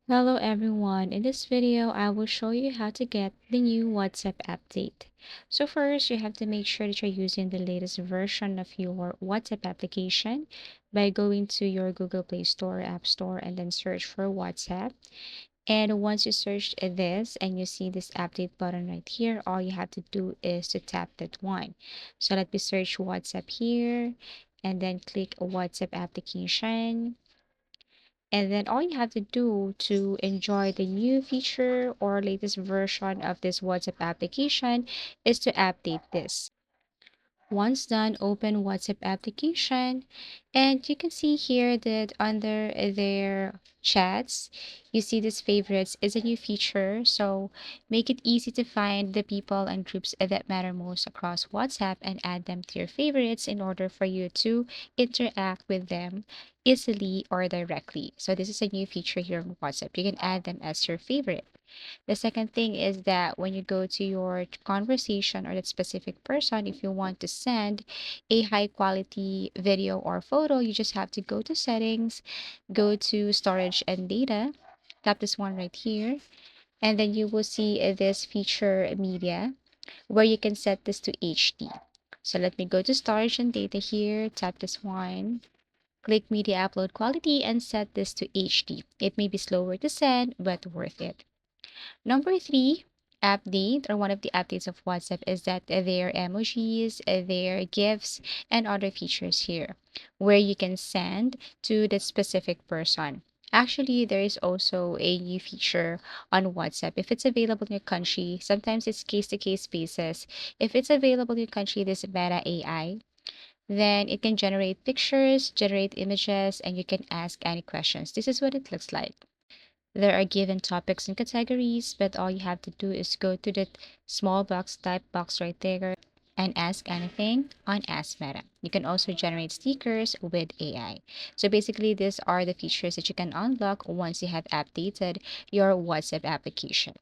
Hello everyone, in this video I will show you how to get the new WhatsApp update. So first you have to make sure that you're using the latest version of your WhatsApp application by going to your Google Play Store or App Store and then search for WhatsApp. And once you search this and you see this update button right here, all you have to do is to tap that one. So let me search WhatsApp here and then click WhatsApp application. And then all you have to do to enjoy the new feature or latest version of this WhatsApp application is to update this. Once done, open WhatsApp application and you can see here that under their chats, you see this favorites is a new feature. So make it easy to find the people and groups that matter most across WhatsApp and add them to your favorites in order for you to interact with them easily or directly. So this is a new feature here on WhatsApp. You can add them as your favorite. The second thing is that when you go to your conversation or that specific person, if you want to send a high quality video or photo, you just have to go to settings, go to storage and data, tap this one right here, and then you will see this feature media where you can set this to HD. So let me go to storage and data here, tap this one. Click media upload quality and set this to HD. It may be slower to send, but worth it. Number three, update or one of the updates of WhatsApp is that there are emojis, there are GIFs, and other features here where you can send to the specific person. Actually, there is also a new feature on WhatsApp. If it's available in your country, sometimes it's case to case basis. If it's available in your country, this Meta AI, then it can generate pictures, generate images, and you can ask any questions. This is what it looks like. There are given topics and categories, but all you have to do is go to the small box type box right there and ask anything on Ask Meta. You can also generate stickers with AI. So basically, these are the features that you can unlock once you have updated your WhatsApp application.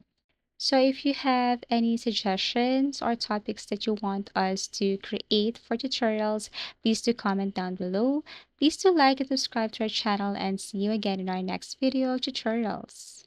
So if you have any suggestions or topics that you want us to create for tutorials, please do comment down below. Please do like and subscribe to our channel and see you again in our next video tutorials.